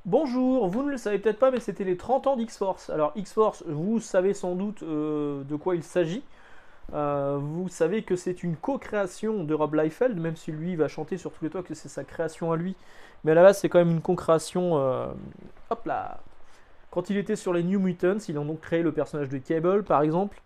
Bonjour, vous ne le savez peut-être pas, mais c'était les 30 ans d'X-Force. Alors X-Force, vous savez sans doute de quoi il s'agit. Vous savez que c'est une co-création de Rob Liefeld, même si lui va chanter sur tous les toits que c'est sa création à lui. Mais à la base, c'est quand même une co-création. Hop là. Quand il était sur les New Mutants, ils ont donc créé le personnage de Cable, par exemple.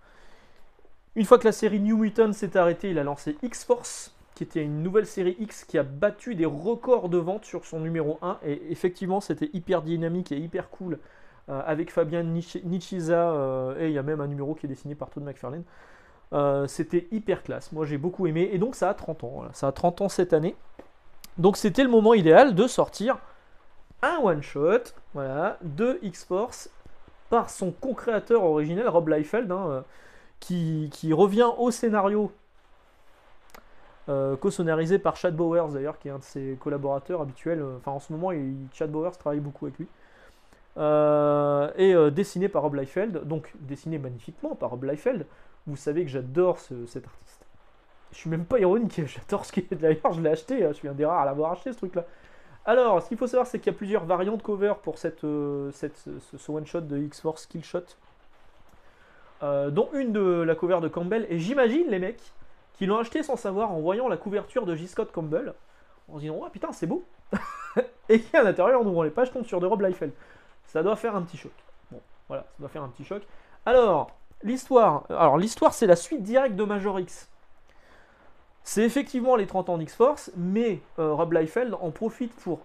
Une fois que la série New Mutants s'est arrêtée, il a lancé X-Force, qui était une nouvelle série X qui a battu des records de vente sur son numéro 1. Et effectivement, c'était hyper dynamique et hyper cool. Avec Fabien Nicieza, et il y a même un numéro qui est dessiné par Todd McFarlane. C'était hyper classe. Moi, j'ai beaucoup aimé. Et donc, ça a 30 ans. Voilà. Ça a 30 ans cette année. Donc, c'était le moment idéal de sortir un one-shot, voilà, de X-Force par son co-créateur originel, Rob Liefeld, hein, qui revient au scénario, co-scénarisé par Chad Bowers d'ailleurs, qui est un de ses collaborateurs habituels. Enfin, en ce moment, Chad Bowers travaille beaucoup avec lui. Et dessiné par Rob Liefeld, donc dessiné magnifiquement par Rob Liefeld. Vous savez que j'adore cet artiste. Je suis même pas ironique, j'adore ce qui est. D'ailleurs, je l'ai acheté, je suis un des rares à l'avoir acheté ce truc-là. Alors, ce qu'il faut savoir, c'est qu'il y a plusieurs variantes cover pour ce one-shot de X-Force Killshot, dont une de la cover de Campbell. Et j'imagine les mecs qui l'ont acheté sans savoir, en voyant la couverture de J. Scott Campbell, en se disant oh putain, c'est beau. Et qui à l'intérieur, en ouvrant les pages, tombe sur de Rob Liefeld. Ça doit faire un petit choc. Bon, voilà, ça doit faire un petit choc. Alors, l'histoire. Alors, l'histoire, c'est la suite directe de Major X. C'est effectivement les 30 ans d'X-Force, mais Rob Liefeld en profite pour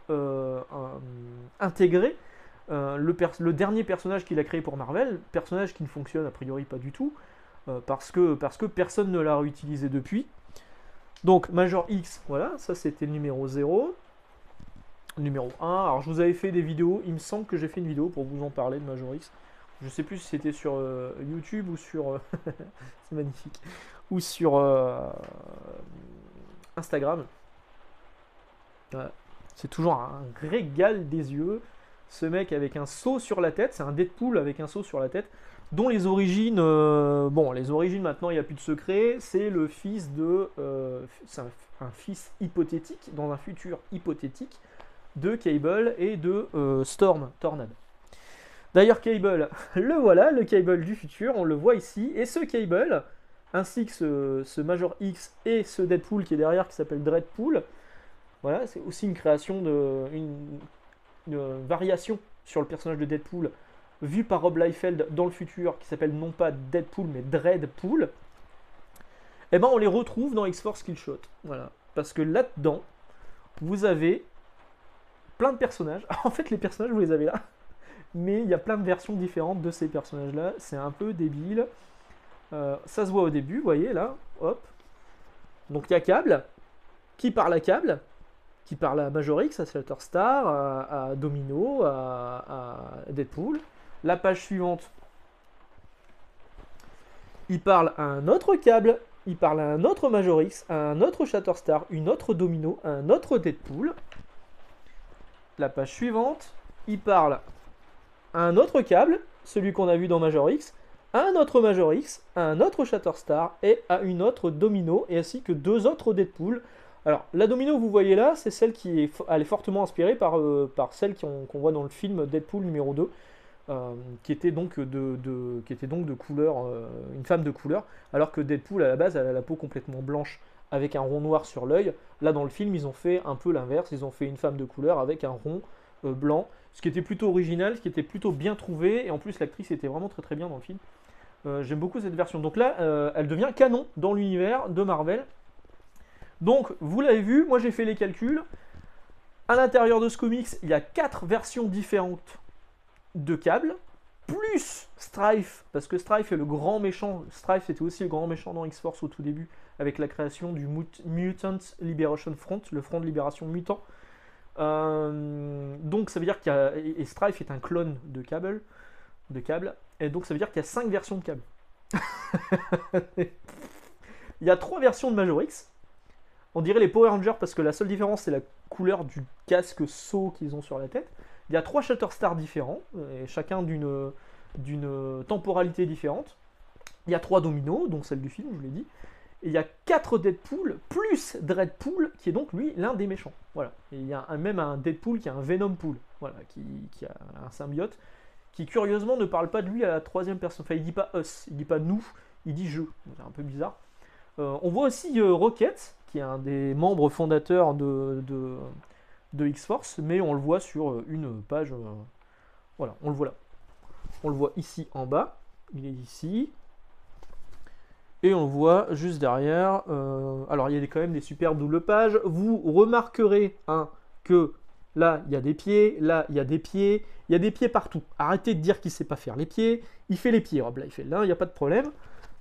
intégrer le dernier personnage qu'il a créé pour Marvel, personnage qui ne fonctionne a priori pas du tout, parce que personne ne l'a réutilisé depuis. Donc Major X, voilà, ça c'était le numéro 0. Numéro 1, alors je vous avais fait des vidéos, il me semble que j'ai fait une vidéo pour vous en parler de Major X. Je sais plus si c'était sur YouTube ou sur... c'est magnifique. Ou sur Instagram. Voilà. C'est toujours un régal des yeux. Ce mec avec un seau sur la tête, c'est un Deadpool avec un seau sur la tête, dont les origines... bon, les origines maintenant, il n'y a plus de secret. C'est le fils de... c'est un fils hypothétique, dans un futur hypothétique, de Cable et de Storm, Tornade. D'ailleurs, Cable, le voilà, le Cable du futur, on le voit ici. Et ce Cable, ainsi que ce Major X et ce Deadpool qui est derrière, qui s'appelle Dreadpool, voilà, c'est aussi une création une variation sur le personnage de Deadpool, vu par Rob Liefeld dans le futur, qui s'appelle non pas Deadpool, mais Dreadpool. Et ben on les retrouve dans X-Force Killshot. Voilà. Parce que là-dedans, vous avez plein de personnages. En fait, les personnages, vous les avez là. Mais il y a plein de versions différentes de ces personnages-là. C'est un peu débile. Ça se voit au début, vous voyez, là. Hop. Donc, il y a Cable, qui parle à Cable, qui parle à Major X, à Shatterstar, à Domino, à Deadpool. La page suivante, il parle à un autre Cable, il parle à un autre Major X, à un autre Shatterstar, une autre Domino, à un autre Deadpool. La page suivante, il parle à un autre Cable, celui qu'on a vu dans Major X, à un autre Major X, à un autre Shatterstar et à une autre Domino, et ainsi que deux autres Deadpool. Alors, la Domino, vous voyez là, c'est celle elle est fortement inspirée par celle qu'on voit dans le film Deadpool numéro 2, qui était donc de couleur, une femme de couleur, alors que Deadpool, à la base, elle a la peau complètement blanche, avec un rond noir sur l'œil. Là, dans le film, ils ont fait un peu l'inverse, ils ont fait une femme de couleur avec un rond blanc, ce qui était plutôt original, ce qui était plutôt bien trouvé, et en plus l'actrice était vraiment très très bien dans le film. J'aime beaucoup cette version. Donc là, elle devient canon dans l'univers de Marvel. Donc, vous l'avez vu, moi j'ai fait les calculs. À l'intérieur de ce comics, il y a 4 versions différentes de Cable, plus Strife, parce que Strife est le grand méchant. Strife était aussi le grand méchant dans X-Force au tout début, avec la création du Mutant Liberation Front, le front de libération mutant. Donc ça veut dire qu'il y a... Et Strife est un clone de Cable, et donc ça veut dire qu'il y a 5 versions de Cable. Il y a 3 versions de Major X. On dirait les Power Rangers parce que la seule différence c'est la couleur du casque saut qu'ils ont sur la tête. Il y a 3 Shatterstar différents, et chacun d'une temporalité différente. Il y a 3 dominos, dont celle du film, je vous l'ai dit. Et il y a 4 Deadpool, plus Dreadpool, qui est donc lui l'un des méchants. Voilà. Et il y a même un Deadpool qui a un Venompool, voilà, qui a un symbiote, qui curieusement ne parle pas de lui à la troisième personne. Enfin, il dit pas us, il dit pas nous, il dit je. C'est un peu bizarre. On voit aussi Rocket, qui est un des membres fondateurs de X-Force, mais on le voit sur une page. Voilà, on le voit là. On le voit ici en bas. Il est ici. Et on le voit juste derrière. Alors, il y a quand même des superbes doubles pages. Vous remarquerez que là, il y a des pieds. Là, il y a des pieds. Il y a des pieds partout. Arrêtez de dire qu'il ne sait pas faire les pieds. Il fait les pieds, Rob Liefeld. Là, il n'y a pas de problème.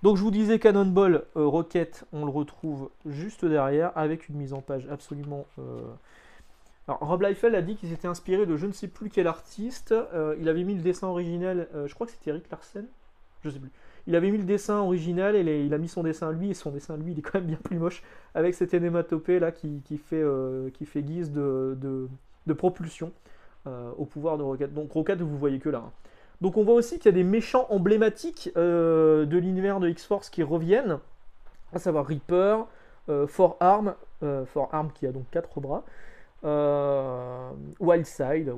Donc, je vous disais, Cannonball Rocket, on le retrouve juste derrière avec une mise en page absolument... Alors, Rob Liefeld a dit qu'il s'était inspiré de je ne sais plus quel artiste. Il avait mis le dessin original, je crois que c'était Eric Larsen. Je sais plus. Il avait mis le dessin original et il a mis son dessin à lui, et son dessin à lui, il est quand même bien plus moche, avec cette énématopée là qui fait guise de propulsion au pouvoir de Rocket. Donc Rocket, vous voyez que là. Hein. Donc on voit aussi qu'il y a des méchants emblématiques de l'univers de X-Force qui reviennent, à savoir Reaper, Four-Arm qui a donc 4 bras, Wildside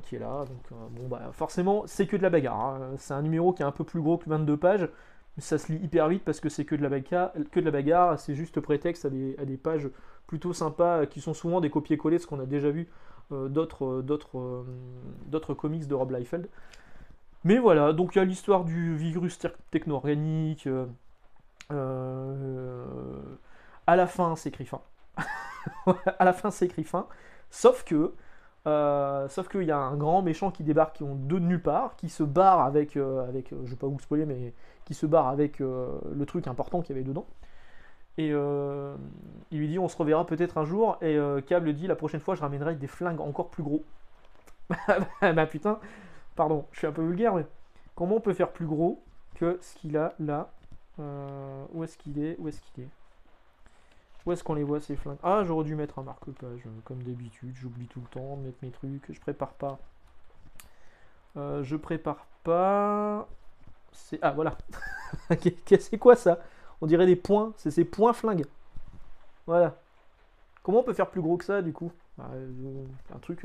qui est là, donc bon bah forcément c'est que de la bagarre, hein. C'est un numéro qui est un peu plus gros que 22 pages, mais ça se lit hyper vite parce que c'est que de la bagarre, c'est juste prétexte à des pages plutôt sympas qui sont souvent des copier-coller de ce qu'on a déjà vu d'autres comics de Rob Liefeld. Mais voilà, donc il y a l'histoire du virus techno-organique, à la fin c'est écrit fin. À la fin c'est écrit fin. Sauf qu'il y a un grand méchant qui débarque de nulle part, qui se barre avec je vais pas vous spoiler, mais qui se barre avec le truc important qu'il y avait dedans. Et il lui dit on se reverra peut-être un jour. Et Cable dit la prochaine fois je ramènerai des flingues encore plus gros. Bah putain, pardon, je suis un peu vulgaire, mais comment on peut faire plus gros que ce qu'il a là? Où est-ce qu'il est? Où est-ce qu'on les voit ces flingues? Ah, j'aurais dû mettre un marque-page, comme d'habitude. J'oublie tout le temps de mettre mes trucs. Je prépare pas. Ah, voilà. C'est quoi ça? On dirait des points. C'est ces points flingues. Voilà. Comment on peut faire plus gros que ça, du coup? Un truc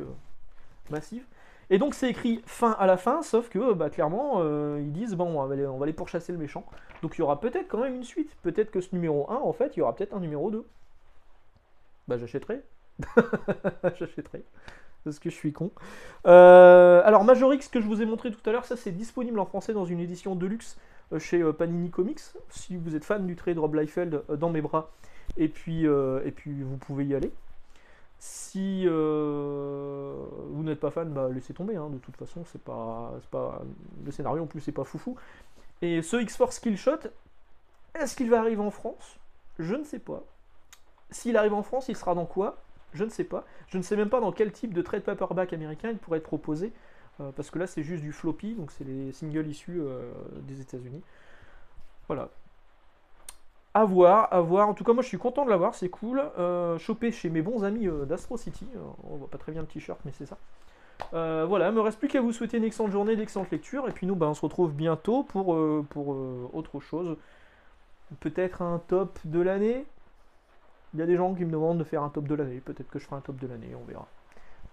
massif. Et donc, c'est écrit fin à la fin, sauf que, bah, clairement, ils disent, bon, on va aller pourchasser le méchant. Donc, il y aura peut-être quand même une suite. Peut-être que ce numéro 1, en fait, il y aura peut-être un numéro 2. Bah, j'achèterai. J'achèterai. Parce que je suis con. Alors, Majorix, que je vous ai montré tout à l'heure, ça, c'est disponible en français dans une édition deluxe chez Panini Comics. Si vous êtes fan du trait de Rob Liefeld, dans mes bras. Et puis, vous pouvez y aller. Si vous n'êtes pas fan, bah laissez tomber, hein. De toute façon, c'est pas le scénario en plus, c'est pas foufou. Et ce X-Force Killshot, est-ce qu'il va arriver en France? Je ne sais pas. S'il arrive en France, il sera dans quoi? Je ne sais pas. Je ne sais même pas dans quel type de trade paperback américain il pourrait être proposé, parce que là c'est juste du floppy, donc c'est les singles issus des États-Unis. Voilà. À voir, à voir. En tout cas, moi je suis content de l'avoir, c'est cool. Chopé chez mes bons amis d'Astro City. On voit pas très bien le t-shirt, mais c'est ça. Voilà, il me reste plus qu'à vous souhaiter une excellente journée, d'excellente lecture. Et puis nous, bah, on se retrouve bientôt pour autre chose. Peut-être un top de l'année. Il y a des gens qui me demandent de faire un top de l'année. Peut-être que je ferai un top de l'année, on verra.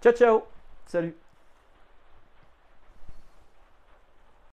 Ciao, ciao. Salut.